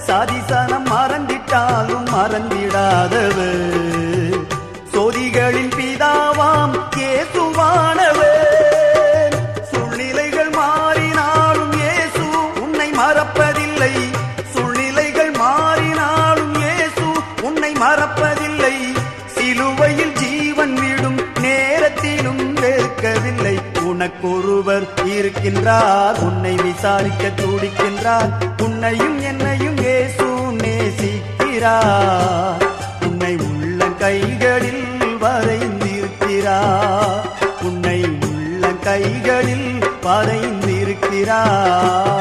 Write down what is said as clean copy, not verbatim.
சாதிசனம் மறந்திட்டாலும் மறந்திடாதவர் சோதிகளின் பிதாவாம் இயேசுவானவர் சூழ்நிலைகள் மாறினாலும் இயேசு உன்னை மறப்பதில்லை சூழ்நிலைகள் மாறினாலும் இயேசு உன்னை மறப்பதில்லை சிலுவையில் ஜீவன் விடும் நேரத்திலும் வெறுக்கவில்லை உனக்கொருவர் இருக்கின்றார் உன்னை விசாரிக்க துடிக்கின்றார் உன்னையும் என்னையும் இயேசு நேசிக்கிறார் உன்னை உள்ள கைகளில் வரைந்திருக்கிறார் உன்னை உள்ள கைகளில் வரைந்திருக்கிறார்